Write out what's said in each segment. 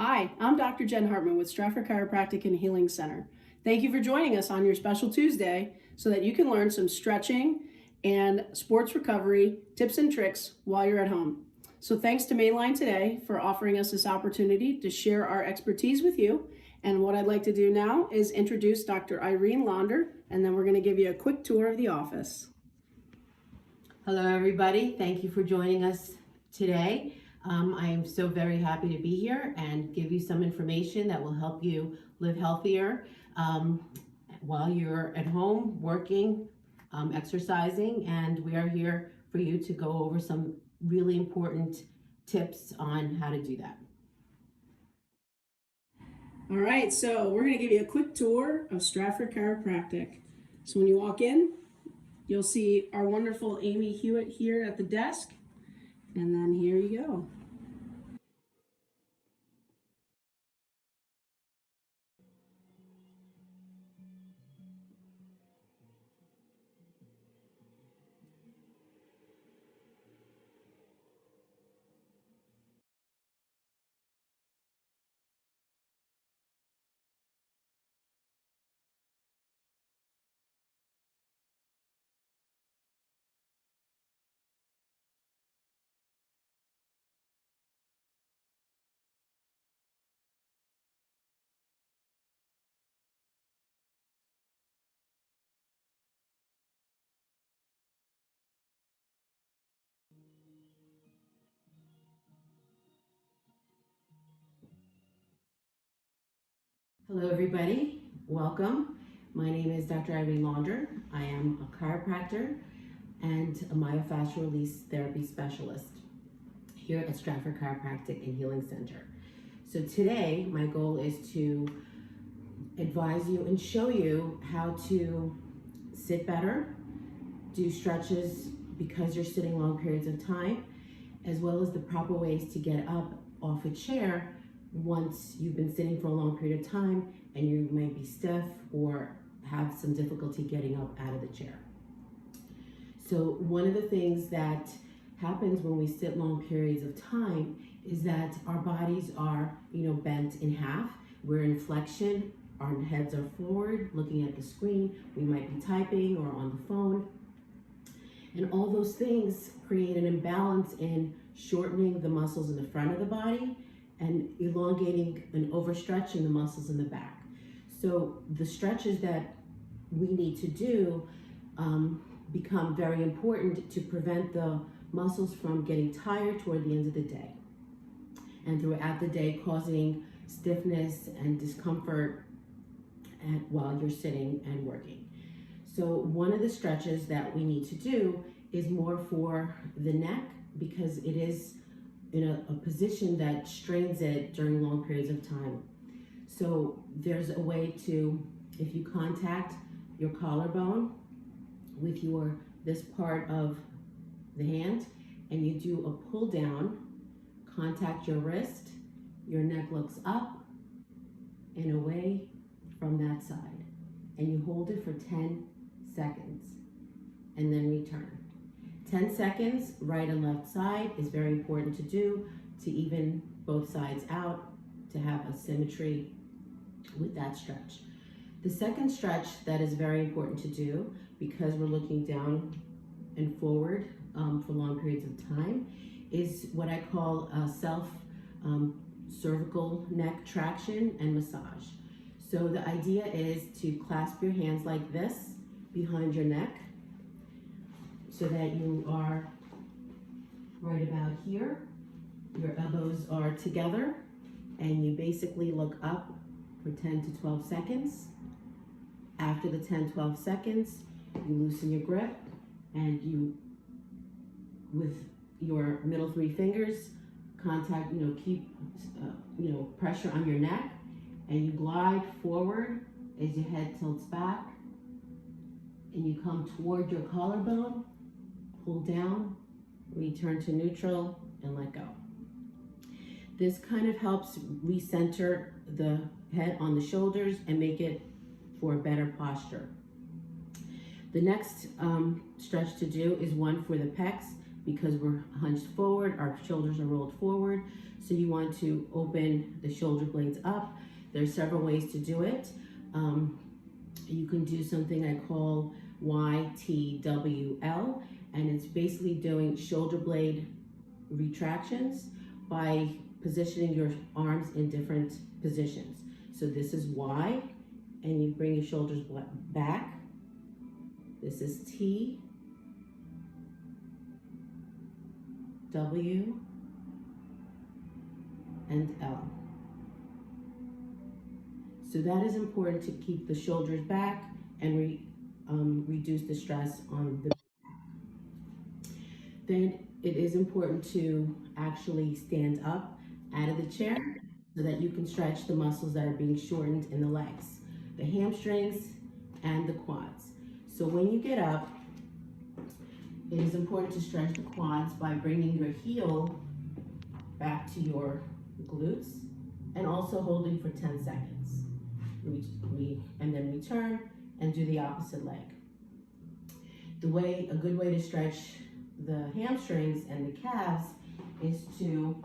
Hi, I'm Dr. Jen Hartman with Strafford Chiropractic and Healing Center. Thank you for joining us on your special Tuesday so that you can learn some stretching and sports recovery tips and tricks while you're at home. So thanks to Mainline Today for offering us this opportunity to share our expertise with you. And what I'd like to do now is introduce Dr. Irene Launder, and then we're going to give you a quick tour of the office. Hello everybody, thank you for joining us today. I am so very happy to be here and give you some information that will help you live healthier while you're at home, working, exercising, and we are here for you to go over some really important tips on how to do that. All right, so we're going to give you a quick tour of Strafford Chiropractic. So when you walk in, you'll see our wonderful Amy Hewitt here at the desk, and then here you go. Hello everybody, welcome. My name is Dr. Irene Launder. I am a chiropractor and a myofascial release therapy specialist here at Strafford Chiropractic and Healing Center. So today my goal is to advise you and show you how to sit better, do stretches because you're sitting long periods of time, as well as the proper ways to get up off a chair once you've been sitting for a long period of time and you may be stiff or have some difficulty getting up out of the chair. So one of the things that happens when we sit long periods of time is that our bodies are, bent in half. We're in flexion, our heads are forward, looking at the screen. We might be typing or on the phone. And all those things create an imbalance in shortening the muscles in the front of the body and elongating and overstretching the muscles in the back. So the stretches that we need to do become very important to prevent the muscles from getting tired toward the end of the day and throughout the day causing stiffness and discomfort while you're sitting and working. So one of the stretches that we need to do is more for the neck because it is in a position that strains it during long periods of time. So there's a way to, if you contact your collarbone with this part of the hand and you do a pull down, contact your wrist, your neck looks up and away from that side. And you hold it for 10 seconds and then return. 10 seconds, right and left side, is very important to do to even both sides out to have a symmetry with that stretch. The second stretch that is very important to do because we're looking down and forward for long periods of time is what I call cervical neck traction and massage. So the idea is to clasp your hands like this behind your neck so that you are right about here. Your elbows are together and you basically look up for 10 to 12 seconds. After the 10-12 seconds, you loosen your grip and you, with your middle three fingers, keep pressure on your neck and you glide forward as your head tilts back and you come toward your collarbone, pull down, return to neutral and let go. This kind of helps recenter the head on the shoulders and make it for a better posture. The next stretch to do is one for the pecs because we're hunched forward, our shoulders are rolled forward. So you want to open the shoulder blades up. There's several ways to do it. You can do something I call YTWL, and it's basically doing shoulder blade retractions by positioning your arms in different positions. So this is Y, and you bring your shoulders back. This is T, W, and L. So that is important to keep the shoulders back and reduce the stress on the back. Then it is important to actually stand up out of the chair so that you can stretch the muscles that are being shortened in the legs, the hamstrings and the quads. So when you get up, it is important to stretch the quads by bringing your heel back to your glutes and also holding for 10 seconds. And then return and do the opposite leg. A good way to stretch the hamstrings and the calves is to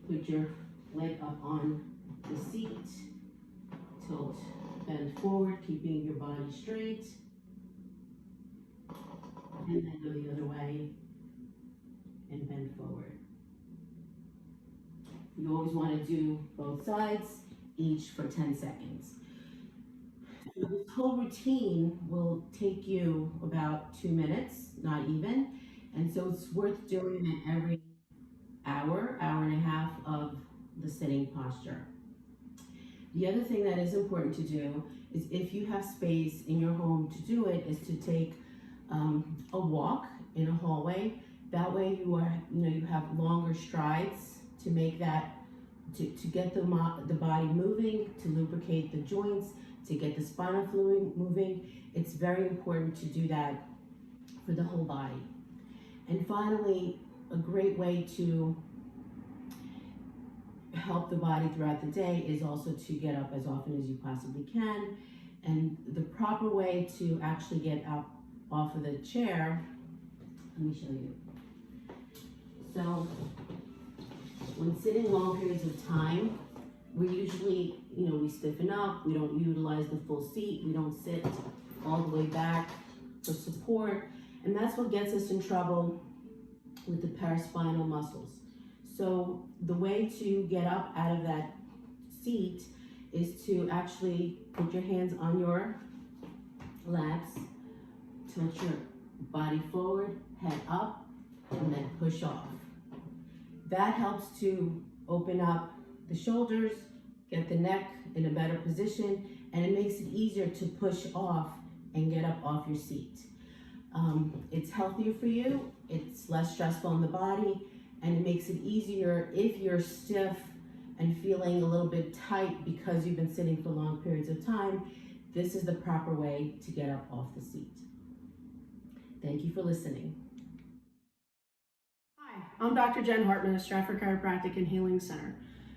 put your leg up on the seat, tilt, bend forward, keeping your body straight, and then go the other way and bend forward. You always want to do both sides, each for 10 seconds. This whole routine will take you about 2 minutes, not even, and so it's worth doing it every hour, hour and a half of the sitting posture. The other thing that is important to do is, if you have space in your home to do it, is to take a walk in a hallway. That way you have longer strides to make that, to get the body moving, to lubricate the joints, to get the spinal fluid moving. It's very important to do that for the whole body. And finally, a great way to help the body throughout the day is also to get up as often as you possibly can. And the proper way to actually get up off of the chair, let me show you. So when sitting long periods of time, we usually, we stiffen up, we don't utilize the full seat, we don't sit all the way back for support, and that's what gets us in trouble with the paraspinal muscles. So the way to get up out of that seat is to actually put your hands on your laps, tilt your body forward, head up, and then push off. That helps to open up the shoulders, get the neck in a better position, and it makes it easier to push off and get up off your seat. It's healthier for you, it's less stressful on the body, and it makes it easier if you're stiff and feeling a little bit tight because you've been sitting for long periods of time. This is the proper way to get up off the seat. Thank you for listening. Hi, I'm Dr. Jen Hartman of Strafford Chiropractic and Healing Center.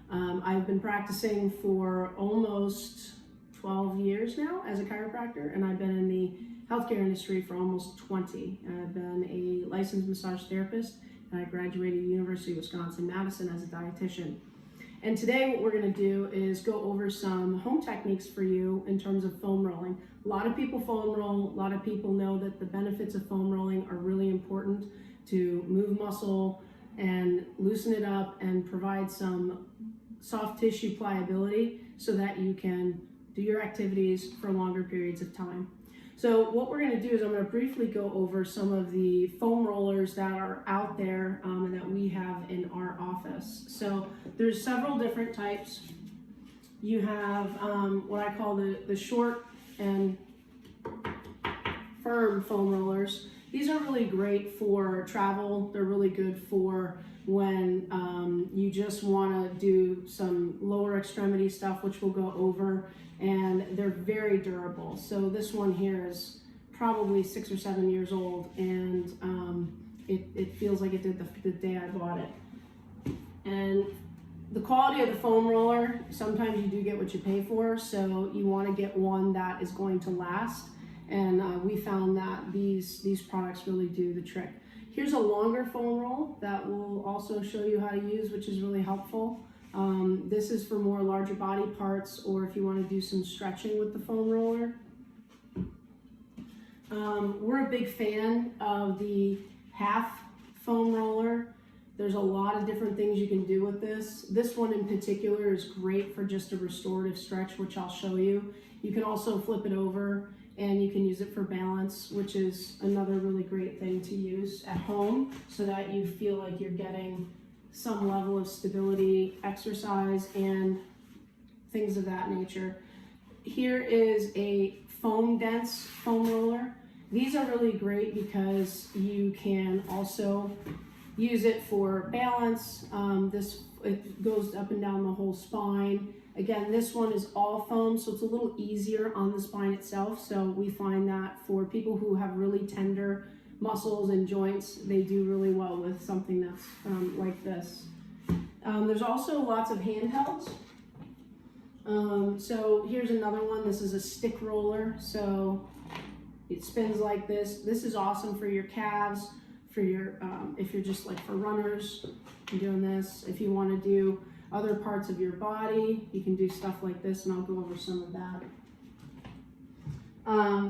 I've been practicing for almost 12 years now as a chiropractor, and I've been in the healthcare industry for almost 20. I've been a licensed massage therapist, and I graduated University of Wisconsin-Madison as a dietitian. And today what we're going to do is go over some home techniques for you in terms of foam rolling. A lot of people foam roll. A lot of people know that the benefits of foam rolling are really important to move muscle and loosen it up and provide some soft tissue pliability so that you can do your activities for longer periods of time. So what we're going to do is I'm going to briefly go over some of the foam rollers that are out there and that we have in our office. So there's several different types. You have what I call the short and firm foam rollers. These are really great for travel. They're really good for when you just want to do some lower extremity stuff, which we'll go over, and they're very durable. So this one here is probably 6 or 7 years old, and it feels like it did the day I bought it. And the quality of the foam roller, sometimes you do get what you pay for, so you want to get one that is going to last And we found that these products really do the trick. Here's a longer foam roll that we'll also show you how to use, which is really helpful. This is for more larger body parts, or if you want to do some stretching with the foam roller. We're a big fan of the half foam roller. There's a lot of different things you can do with this. This one in particular is great for just a restorative stretch, which I'll show you. You can also flip it over and you can use it for balance, which is another really great thing to use at home so that you feel like you're getting some level of stability, exercise, and things of that nature. Here is a foam dense foam roller. These are really great because you can also use it for balance. It goes up and down the whole spine. Again, this one is all foam, so it's a little easier on the spine itself. So we find that for people who have really tender muscles and joints, they do really well with something that's like this. There's also lots of handhelds. So here's another one. This is a stick roller. So it spins like this. This is awesome for your calves, for your, if you're just like for runners, you're doing this. If you want to do other parts of your body, you can do stuff like this, and I'll go over some of that.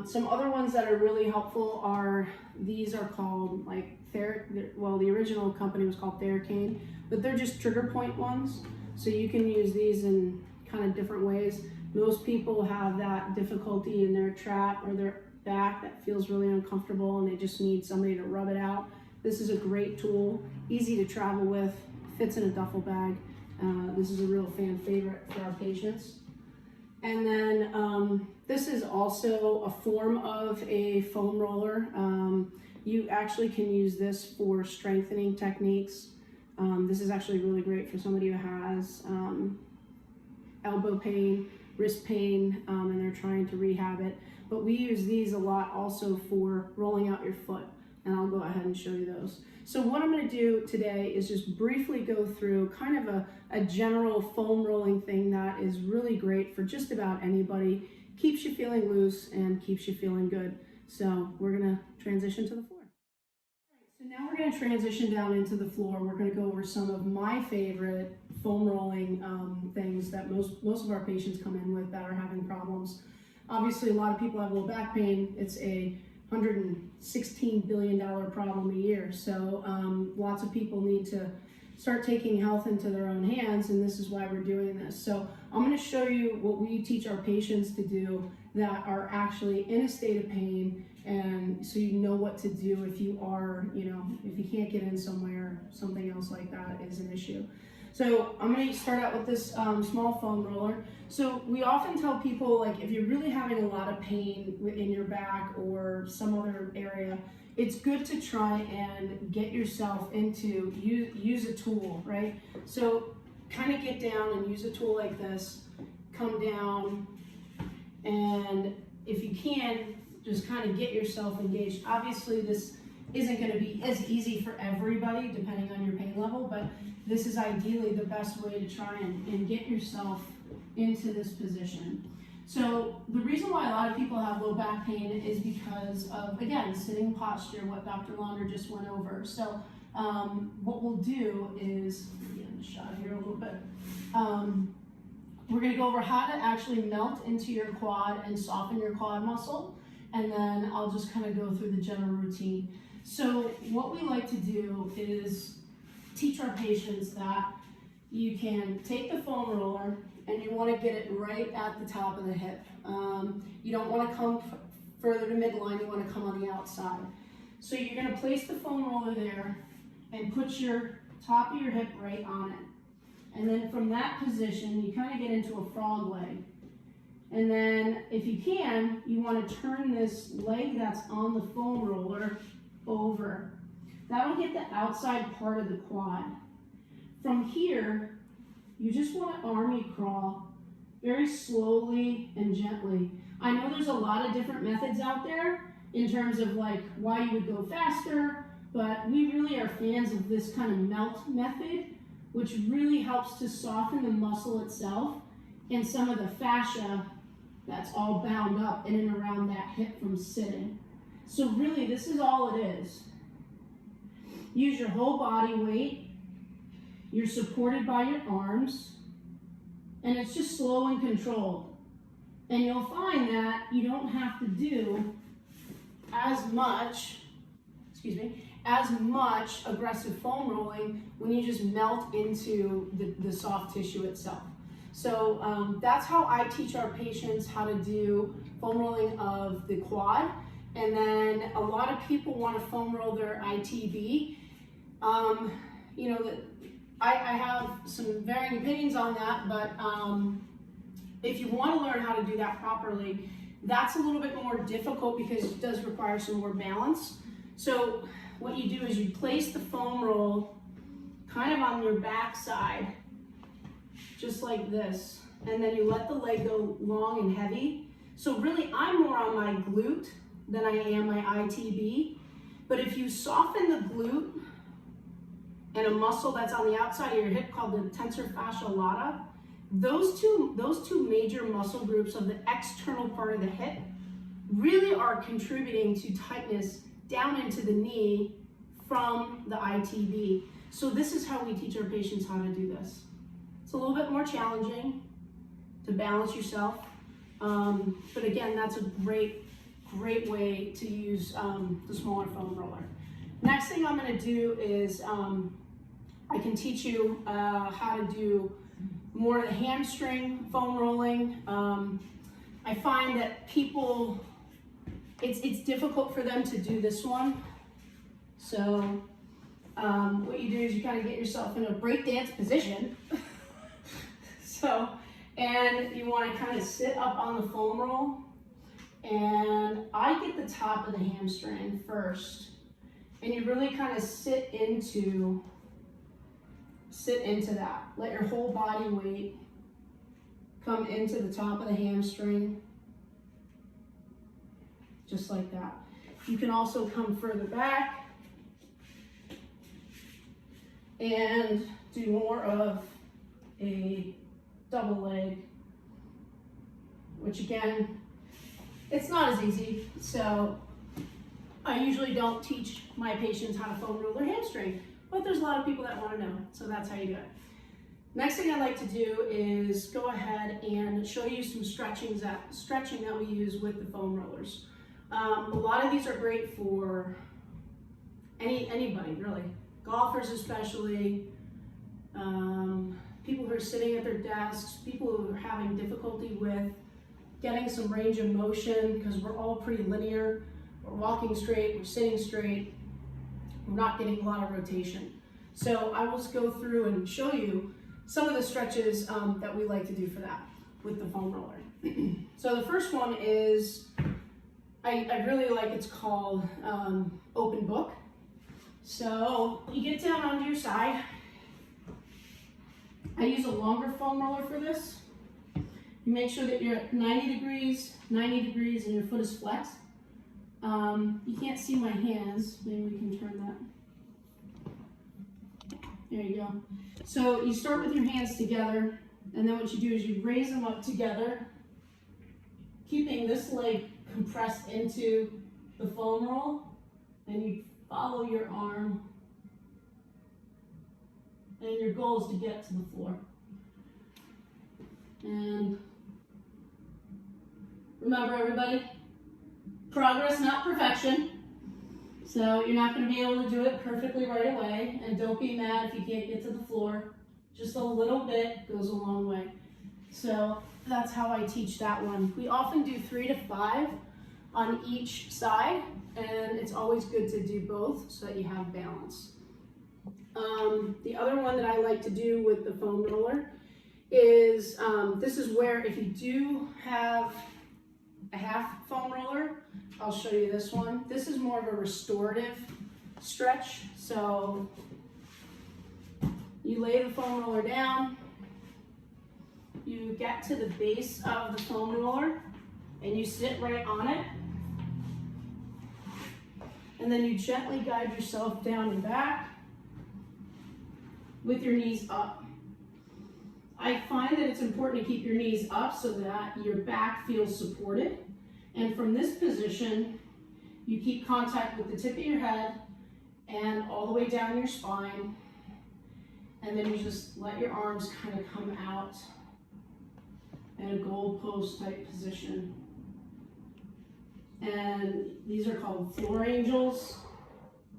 Some other ones that are really helpful are, these are called like, well, the original company was called Theracane, but they're just trigger point ones. So you can use these in kind of different ways. Most people have that difficulty in their trap or their back that feels really uncomfortable and they just need somebody to rub it out. This is a great tool, easy to travel with, fits in a duffel bag. This is a real fan favorite for our patients. And then this is also a form of a foam roller. You actually can use this for strengthening techniques. This is actually really great for somebody who has elbow pain, wrist pain, and they're trying to rehab it. But we use these a lot also for rolling out your foot, and I'll go ahead and show you those. So what I'm going to do today is just briefly go through kind of a general foam rolling thing that is really great for just about anybody, keeps you feeling loose and keeps you feeling good. So we're going to transition to the floor. So now we're going to transition down into the floor. We're going to go over some of my favorite foam rolling things that most of our patients come in with that are having problems. Obviously, a lot of people have low back pain. It's a $116 billion problem a year. So lots of people need to start taking health into their own hands, and this is why we're doing this. So I'm going to show you what we teach our patients to do that are actually in a state of pain, and so you know what to do if you are, if you can't get in somewhere, something else like that is an issue. So I'm going to start out with this small foam roller. So we often tell people, like, if you're really having a lot of pain in your back or some other area, it's good to try and get yourself into, use a tool, right? So kind of get down and use a tool like this, come down, and if you can, just kind of get yourself engaged. Obviously, this isn't going to be as easy for everybody depending on your pain level, but this is ideally the best way to try and get yourself into this position. So the reason why a lot of people have low back pain is because of, again, sitting posture, what Dr. Launder just went over. So what we'll do is, get in the shot here a little bit, we're going to go over how to actually melt into your quad and soften your quad muscle, and then I'll just kind of go through the general routine. So what we like to do is teach our patients that you can take the foam roller and you want to get it right at the top of the hip. You don't want to come further to midline, you want to come on the outside. So you're going to place the foam roller there and put your top of your hip right on it. And then from that position, you kind of get into a frog leg. And then if you can, you want to turn this leg that's on the foam roller over. That'll get the outside part of the quad. From here, you just want to army crawl very slowly and gently. I know there's a lot of different methods out there in terms of like why you would go faster, but we really are fans of this kind of melt method, which really helps to soften the muscle itself and some of the fascia that's all bound up in and around that hip from sitting. So really, this is all it is. Use your whole body weight. You're supported by your arms, and it's just slow and controlled. And you'll find that you don't have to do as much aggressive foam rolling when you just melt into the soft tissue itself. So that's how I teach our patients how to do foam rolling of the quad. And then a lot of people want to foam roll their ITB. You know, I have some varying opinions on that, but if you want to learn how to do that properly, that's a little bit more difficult because it does require some more balance. So what you do is you place the foam roll kind of on your back side, just like this, and then you let the leg go long and heavy. So really, I'm more on my glute than I am my ITB. But if you soften the glute and a muscle that's on the outside of your hip called the tensor fasciae lata, those two major muscle groups of the external part of the hip really are contributing to tightness down into the knee from the ITB. So this is how we teach our patients how to do this. It's a little bit more challenging to balance yourself, but again, that's a great way to use the smaller foam roller. Next thing I'm going to do is I can teach you how to do more of the hamstring foam rolling. I find that people, it's difficult for them to do this one. So what you do is you kind of get yourself in a breakdance position. And you want to kind of sit up on the foam roll. And I get the top of the hamstring first. And you really kind of sit into that. Let your whole body weight come into the top of the hamstring. Just like that. You can also come further back and do more of a double leg, which again, it's not as easy. So I usually don't teach my patients how to foam roll their hamstring, but there's a lot of people that want to know, so that's how you do it. Next thing I like to do is go ahead and show you some stretching that we use with the foam rollers. A lot of these are great for anybody, really. Golfers especially, people who are sitting at their desks, people who are having difficulty with getting some range of motion because we're all pretty linear. We're walking straight, we're sitting straight, we're not getting a lot of rotation. So I will just go through and show you some of the stretches that we like to do for that with the foam roller. So the first one is, I really like, it's called open book. So you get down onto your side. I use a longer foam roller for this. You make sure that you're at 90 degrees, and your foot is flexed. You can't see my hands. Maybe we can turn that. There you go. So you start with your hands together, and then what you do is you raise them up together, keeping this leg compressed into the foam roll, and you follow your arm, and your goal is to get to the floor. And remember, everybody, progress, not perfection. So you're not going to be able to do it perfectly right away, and don't be mad if you can't get to the floor. Just a little bit goes a long way. So that's how I teach that one. We often do 3 to 5 on each side, and it's always good to do both so that you have balance. The other one that I like to do with the foam roller is, this is where if you do have a half foam roller, I'll show you this one. This is more of a restorative stretch. So you lay the foam roller down, you get to the base of the foam roller, and you sit right on it. And then you gently guide yourself down and back with your knees up. I find that it's important to keep your knees up so that your back feels supported. And from this position, you keep contact with the tip of your head and all the way down your spine. And then you just let your arms kind of come out in a goalpost type position. And these are called floor angels,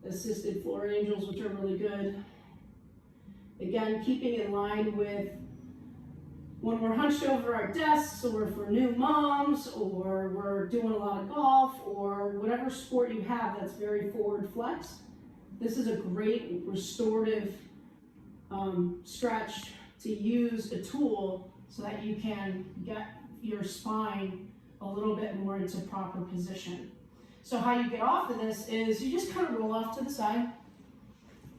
assisted floor angels, which are really good. Again, keeping in line with when we're hunched over our desks, or if we're new moms, or we're doing a lot of golf, or whatever sport you have that's very forward flexed. This is a great restorative stretch to use a tool so that you can get your spine a little bit more into proper position. So how you get off of this is you just kind of roll off to the side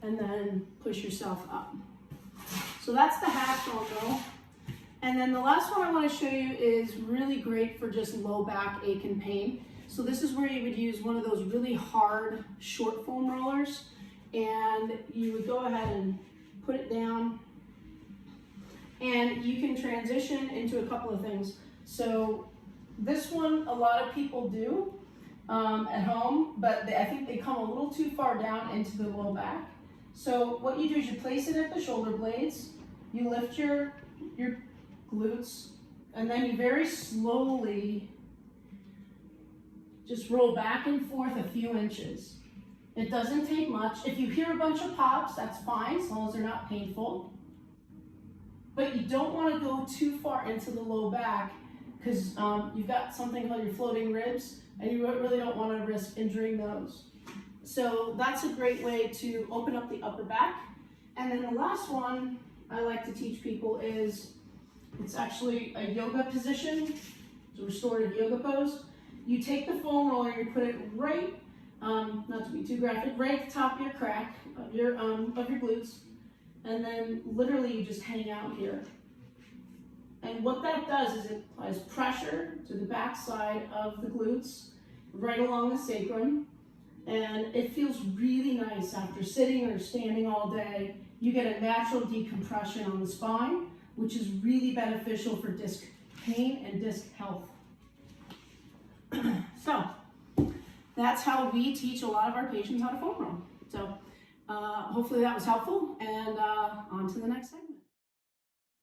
and then push yourself up. So that's the half elbow. And then the last one I want to show you is really great for just low back ache and pain. So this is where you would use one of those really hard short foam rollers, and you would go ahead and put it down, and you can transition into a couple of things. So this one a lot of people do at home, but I think they come a little too far down into the low back. So what you do is you place it at the shoulder blades, you lift your glutes, and then you very slowly just roll back and forth a few inches. It doesn't take much. If you hear a bunch of pops, that's fine, as long as they're not painful. But you don't want to go too far into the low back, because you've got something called your floating ribs, and you really don't want to risk injuring those. So that's a great way to open up the upper back. And then the last one I like to teach people is, it's actually a yoga position. It's a restorative yoga pose. You take the foam roller, you put it right, not to be too graphic, right at the top of your crack of your glutes, and then literally you just hang out here. And what that does is it applies pressure to the back side of the glutes, right along the sacrum, and it feels really nice after sitting or standing all day. You get a natural decompression on the spine, which is really beneficial for disc pain and disc health. So that's how we teach a lot of our patients how to foam roll. So hopefully that was helpful, and on to the next segment.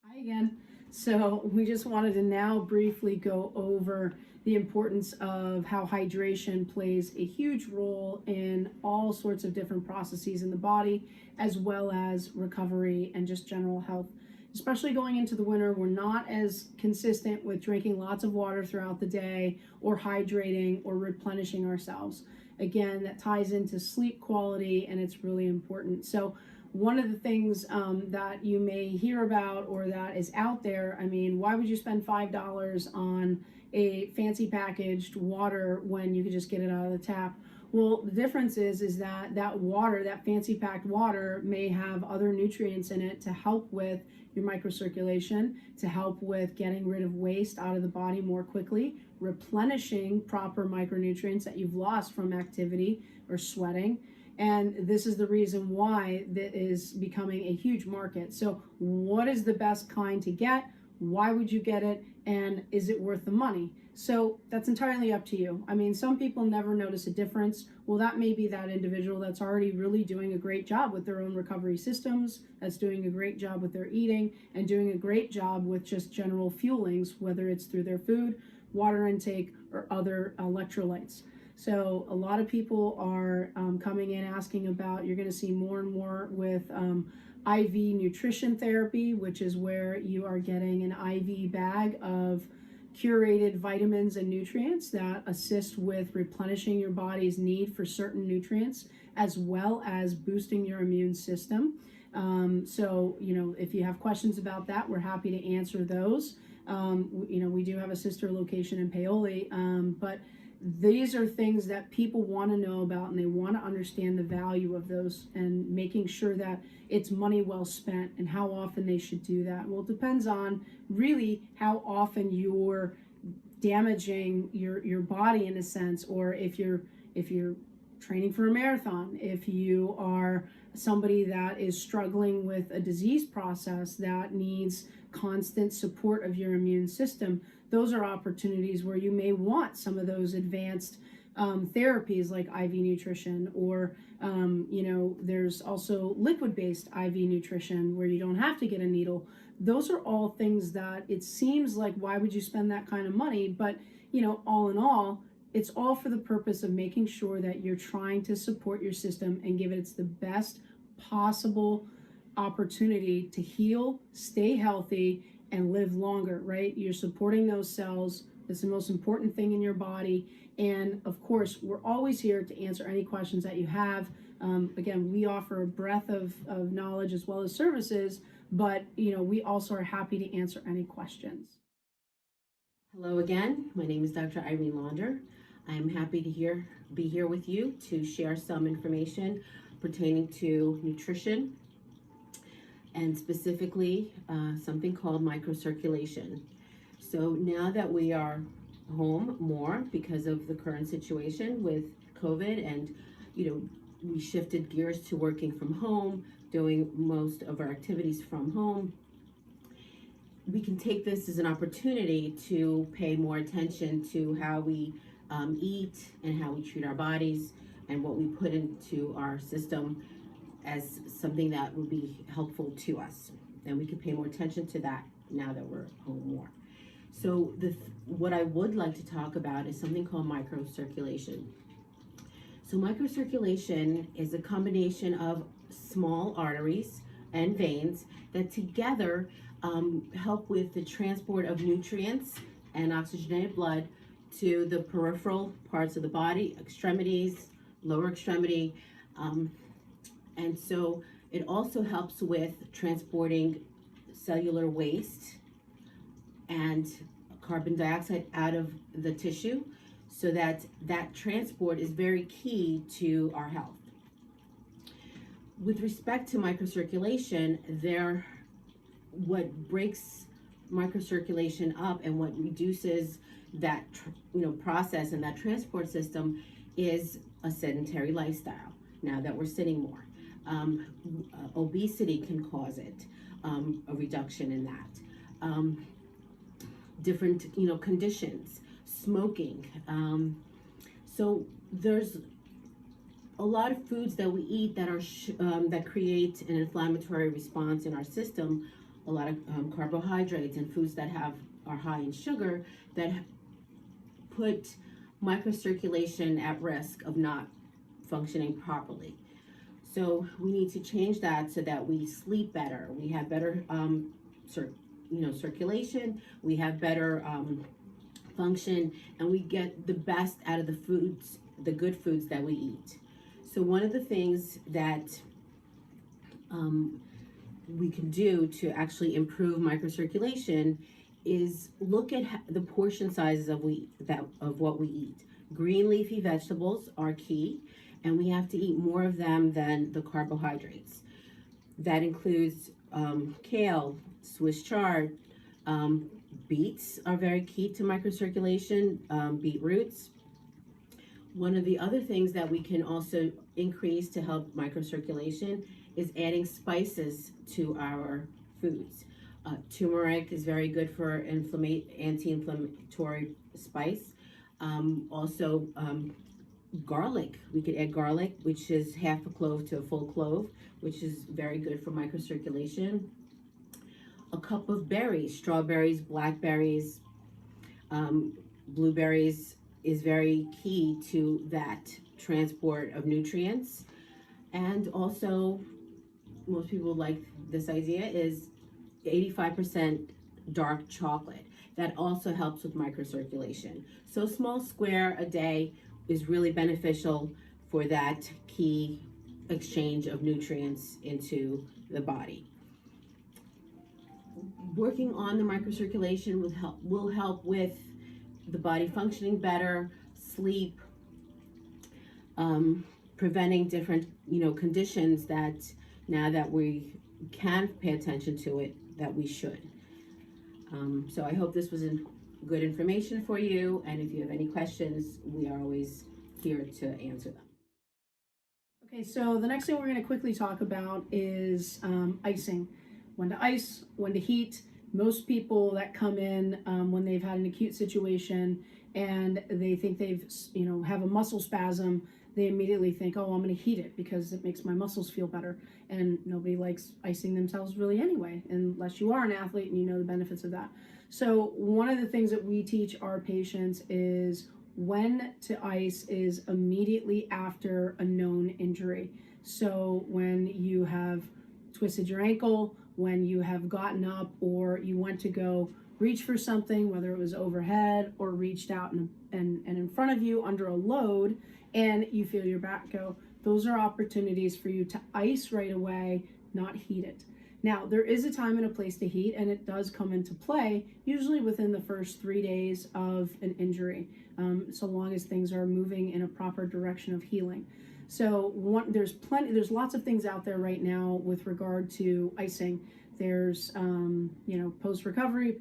Hi again. So we just wanted to now briefly go over the importance of how hydration plays a huge role in all sorts of different processes in the body, as well as recovery and just general health. Especially going into the winter, we're not as consistent with drinking lots of water throughout the day, or hydrating, or replenishing ourselves. Again, that ties into sleep quality, and it's really important. So one of the things that you may hear about, or that is out there, I mean, why would you spend $5 on a fancy packaged water when you could just get it out of the tap? Well, the difference is that that water, that fancy packed water, may have other nutrients in it to help with your microcirculation, to help with getting rid of waste out of the body more quickly, replenishing proper micronutrients that you've lost from activity or sweating. And this is the reason why that is becoming a huge market. So what is the best kind to get? Why would you get it? And is it worth the money? So that's entirely up to you. I mean, some people never notice a difference. Well, that may be that individual that's already really doing a great job with their own recovery systems, that's doing a great job with their eating, and doing a great job with just general fuelings, whether it's through their food, water intake, or other electrolytes. So a lot of people are coming in asking about, you're going to see more and more with IV nutrition therapy, which is where you are getting an IV bag of curated vitamins and nutrients that assist with replenishing your body's need for certain nutrients, as well as boosting your immune system. So, if you have questions about that, we're happy to answer those. We do have a sister location in Paoli, but these are things that people want to know about, and they want to understand the value of those, and making sure that it's money well spent, and how often they should do that. Well, it depends on really how often you're damaging your body, in a sense, or if you're training for a marathon, if you are somebody that is struggling with a disease process that needs constant support of your immune system, those are opportunities where you may want some of those advanced therapies like IV nutrition, or there's also liquid-based IV nutrition where you don't have to get a needle. Those are all things that it seems like, why would you spend that kind of money? But all in all, it's all for the purpose of making sure that you're trying to support your system and give it the best possible opportunity to heal, stay healthy, and live longer, right? You're supporting those cells. It's the most important thing in your body. And of course, we're always here to answer any questions that you have. Again, we offer a breadth of knowledge as well as services, but we also are happy to answer any questions. Hello again, my name is Dr. Irene Launder. I am happy to be here with you to share some information pertaining to nutrition, and specifically something called microcirculation. So now that we are home more because of the current situation with COVID, and we shifted gears to working from home, doing most of our activities from home, we can take this as an opportunity to pay more attention to how we eat and how we treat our bodies and what we put into our system as something that would be helpful to us. And we can pay more attention to that now that we're home more. So what I would like to talk about is something called microcirculation. So microcirculation is a combination of small arteries and veins that together help with the transport of nutrients and oxygenated blood to the peripheral parts of the body, extremities, lower extremity. And so it also helps with transporting cellular waste and carbon dioxide out of the tissue, so that transport is very key to our health. With respect to microcirculation, what breaks microcirculation up and what reduces that process and that transport system is a sedentary lifestyle. Now that we're sitting more, obesity can cause it, a reduction in that. Different conditions, smoking. So there's a lot of foods that we eat that are that create an inflammatory response in our system. A lot of carbohydrates and foods that are high in sugar that put microcirculation at risk of not functioning properly. So we need to change that so that we sleep better, we have better circulation, we have better function, and we get the best out of the foods, the good foods that we eat. So one of the things that we can do to actually improve microcirculation is look at the portion sizes of what we eat. Green leafy vegetables are key, and we have to eat more of them than the carbohydrates. That includes kale, Swiss chard, beets are very key to microcirculation, beetroots. One of the other things that we can also increase to help microcirculation is adding spices to our foods. Turmeric is very good for anti-inflammatory spice. Also, garlic. We could add garlic, which is half a clove to a full clove, which is very good for microcirculation. A cup of berries, strawberries, blackberries, blueberries is very key to that transport of nutrients. And also, most people like this idea, is 85% dark chocolate. That also helps with microcirculation. So a small square a day is really beneficial for that key exchange of nutrients into the body. Working on the microcirculation will help with the body functioning better, sleep, preventing different conditions that now that we can pay attention to it, that we should. So I hope this was good information for you, and if you have any questions, we are always here to answer them. Okay, so the next thing we're going to quickly talk about is icing. When to ice, when to heat. Most people that come in when they've had an acute situation and they think they've, have a muscle spasm, they immediately think, oh, I'm going to heat it because it makes my muscles feel better. And nobody likes icing themselves really anyway, unless you are an athlete and you know the benefits of that. So one of the things that we teach our patients is when to ice is immediately after a known injury. So when you have twisted your ankle, when you have gotten up or you went to go reach for something, whether it was overhead or reached out and in front of you under a load, and you feel your back go, those are opportunities for you to ice right away, not heat it. Now, there is a time and a place to heat, and it does come into play usually within the first 3 days of an injury, so long as things are moving in a proper direction of healing. So there's lots of things out there right now with regard to icing. There's post-recovery,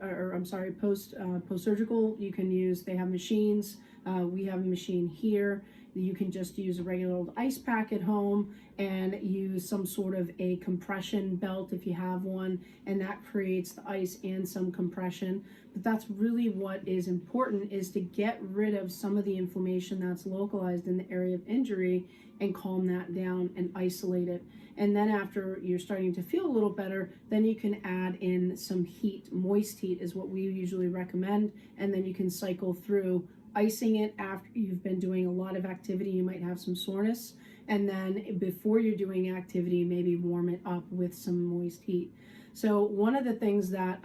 post-surgical, you can use, they have machines. We have a machine here. You can just use a regular old ice pack at home and use some sort of a compression belt if you have one, and that creates the ice and some compression. But that's really what is important, is to get rid of some of the inflammation that's localized in the area of injury and calm that down and isolate it. And then after you're starting to feel a little better, then you can add in some heat. Moist heat is what we usually recommend, and then you can cycle through icing it after you've been doing a lot of activity. You might have some soreness, and then before you're doing activity, maybe warm it up with some moist heat. So one of the things that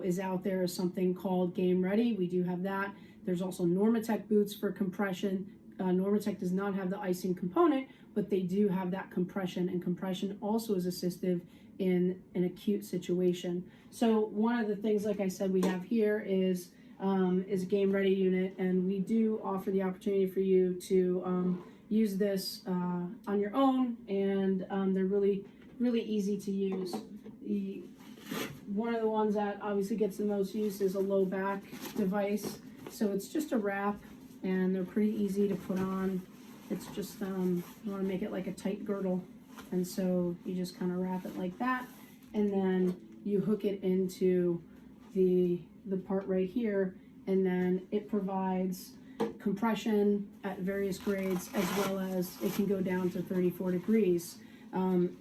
is out there is something called Game Ready. We do have that. There's also Normatec boots for compression. Normatec does not have the icing component, but they do have that compression, and compression also is assistive in an acute situation. So one of the things, like I said, we have here is a Game Ready unit, and we do offer the opportunity for you to use this on your own, and they're really, really easy to use. One of the ones that obviously gets the most use is a low back device. So it's just a wrap, and they're pretty easy to put on. It's just, you want to make it like a tight girdle, and so you just kind of wrap it like that, and then you hook it into the part right here, and then it provides compression at various grades, as well as it can go down to 34 degrees,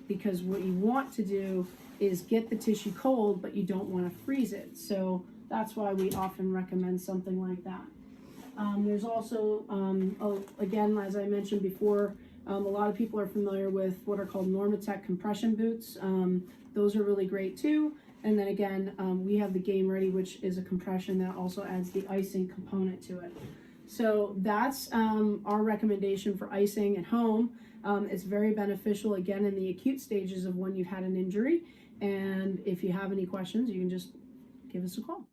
because what you want to do is get the tissue cold, but you don't want to freeze it. So that's why we often recommend something like that. There's also, again, as I mentioned before, a lot of people are familiar with what are called Normatec compression boots. Those are really great too. And then again, we have the Game Ready, which is a compression that also adds the icing component to it. So that's our recommendation for icing at home. It's very beneficial, again, in the acute stages of when you've had an injury. And if you have any questions, you can just give us a call.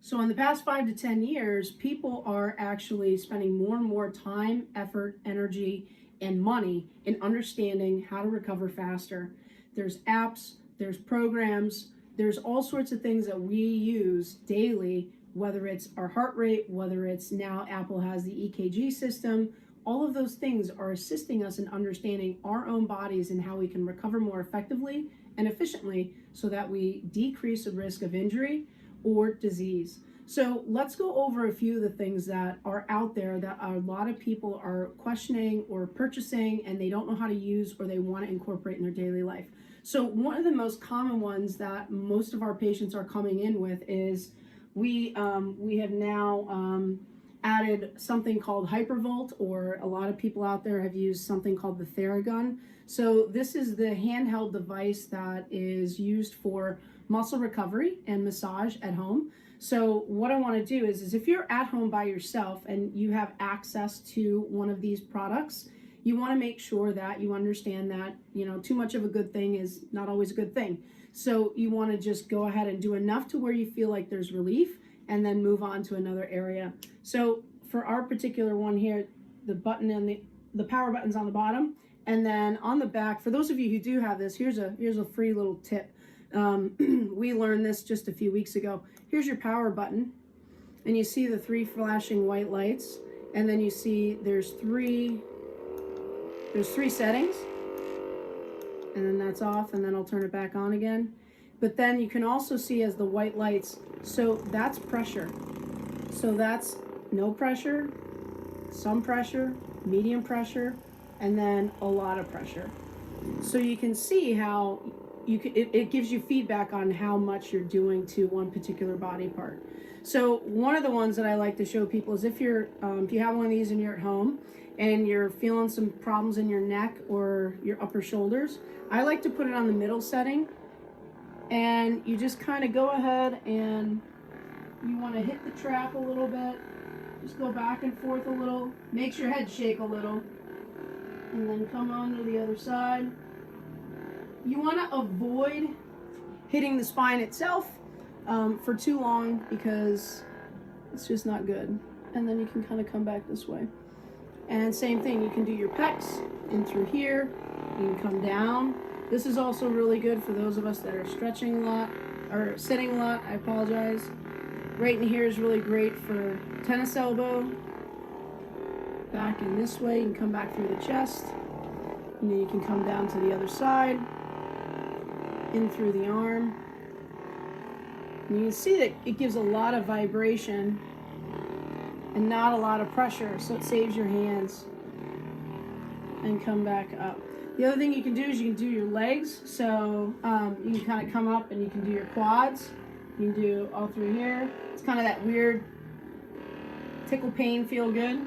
So in the past 5 to 10 years, people are actually spending more and more time, effort, energy, and money in understanding how to recover faster. There's apps, there's programs, there's all sorts of things that we use daily, whether it's our heart rate, whether it's now Apple has the EKG system. All of those things are assisting us in understanding our own bodies and how we can recover more effectively and efficiently so that we decrease the risk of injury or disease. So let's go over a few of the things that are out there that a lot of people are questioning or purchasing, and they don't know how to use or they want to incorporate in their daily life. So one of the most common ones that most of our patients are coming in with is we have now added something called Hypervolt, or a lot of people out there have used something called the Theragun. So this is the handheld device that is used for muscle recovery and massage at home. So what I want to do is if you're at home by yourself and you have access to one of these products, you want to make sure that you understand that, too much of a good thing is not always a good thing. So you want to just go ahead and do enough to where you feel like there's relief, and then move on to another area. So for our particular one here, the button and the power button's on the bottom, and then on the back, for those of you who do have this, here's a free little tip. We learned this just a few weeks ago. Here's your power button, and you see the 3 flashing white lights, and then you see there's 3 there's 3 settings, and then that's off, and then I'll turn it back on again. But then you can also see as the white lights, so that's pressure. So that's no pressure, some pressure, medium pressure, and then a lot of pressure. So you can see how it gives you feedback on how much you're doing to one particular body part. So one of the ones that I like to show people is if you have one of these and you're at home and you're feeling some problems in your neck or your upper shoulders, I like to put it on the middle setting, and you just kind of go ahead and you want to hit the trap a little bit, just go back and forth a little, makes your head shake a little, and then come on to the other side. You want to avoid hitting the spine itself for too long because it's just not good. And then you can kind of come back this way. And same thing, you can do your pecs in through here. You can come down. This is also really good for those of us that are stretching a lot or sitting a lot. I apologize. Right in here is really great for tennis elbow. Back in this way, you can come back through the chest. And then you can come down to the other side, in through the arm. And you can see that it gives a lot of vibration and not a lot of pressure, so it saves your hands. And come back up. The other thing you can do is you can do your legs. So you can kind of come up and you can do your quads. You can do all through here. It's kind of that weird tickle pain, feel good.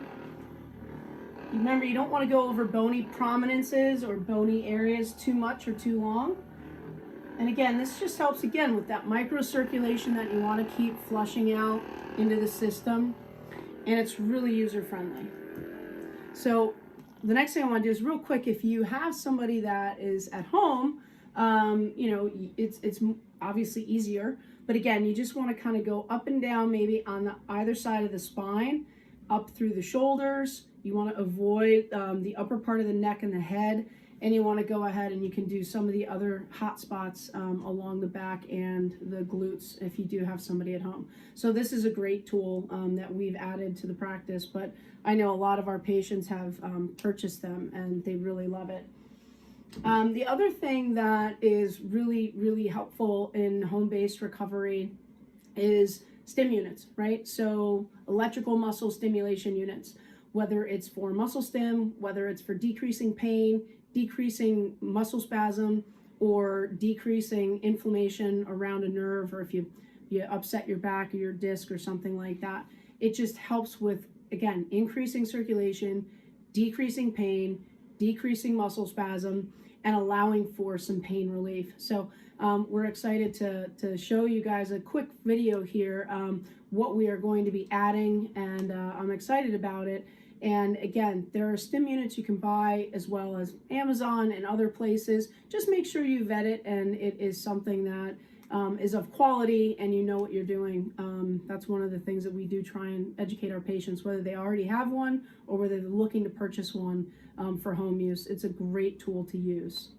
Remember, you don't want to go over bony prominences or bony areas too much or too long. And again, this just helps again with that microcirculation that you want to keep flushing out into the system. And it's really user friendly. So the next thing I want to do is real quick, if you have somebody that is at home, it's obviously easier. But again, you just want to kind of go up and down maybe on the either side of the spine, up through the shoulders. You want to avoid the upper part of the neck and the head. And you want to go ahead and you can do some of the other hot spots along the back and the glutes if you do have somebody at home. So this is a great tool that we've added to the practice, but I know a lot of our patients have purchased them and they really love it. The other thing that is really, really helpful in home-based recovery is stim units, right? So electrical muscle stimulation units, whether it's for muscle stim, whether it's for decreasing pain, decreasing muscle spasm, or decreasing inflammation around a nerve, or if you upset your back or your disc or something like that. It just helps with, again, increasing circulation, decreasing pain, decreasing muscle spasm, and allowing for some pain relief. So we're excited to show you guys a quick video here, what we are going to be adding, and I'm excited about it. And again, there are stim units you can buy as well as Amazon and other places. Just make sure you vet it and it is something that is of quality and you know what you're doing. That's one of the things that we do try and educate our patients, whether they already have one or whether they're looking to purchase one for home use. It's a great tool to use.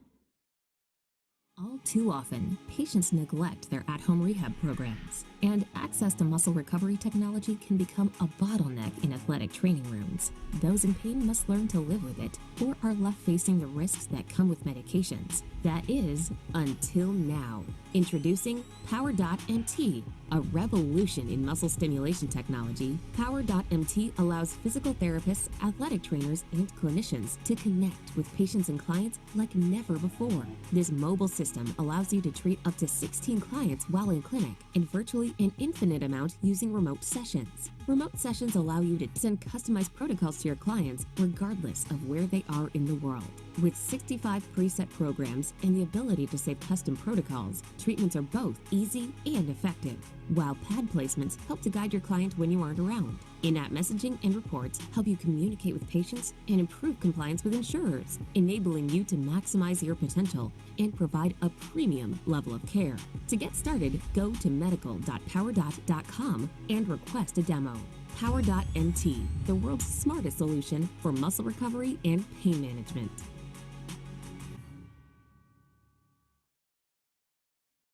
All too often, patients neglect their at-home rehab programs, and access to muscle recovery technology can become a bottleneck in athletic training rooms. Those in pain must learn to live with it, or are left facing the risks that come with medications. That is, until now. Introducing Power.MT, a revolution in muscle stimulation technology. Power.MT allows physical therapists, athletic trainers, and clinicians to connect with patients and clients like never before. This mobile system allows you to treat up to 16 clients while in clinic, and virtually an infinite amount using remote sessions. Remote sessions allow you to send customized protocols to your clients regardless of where they are in the world. With 65 preset programs and the ability to save custom protocols, treatments are both easy and effective, while pad placements help to guide your client when you aren't around. In-app messaging and reports help you communicate with patients and improve compliance with insurers, enabling you to maximize your potential and provide a premium level of care. To get started, go to medical.powerdot.com and request a demo. Power.MT, the world's smartest solution for muscle recovery and pain management.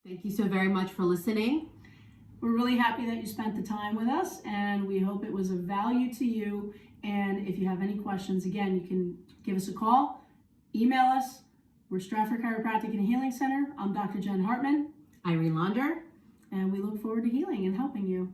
Thank you so very much for listening. We're really happy that you spent the time with us, and we hope it was of value to you. And if you have any questions, again, you can give us a call. Email us. We're Strafford Chiropractic and Healing Center. I'm Dr. Jen Hartman, Irene Launder. and we look forward to healing and helping you.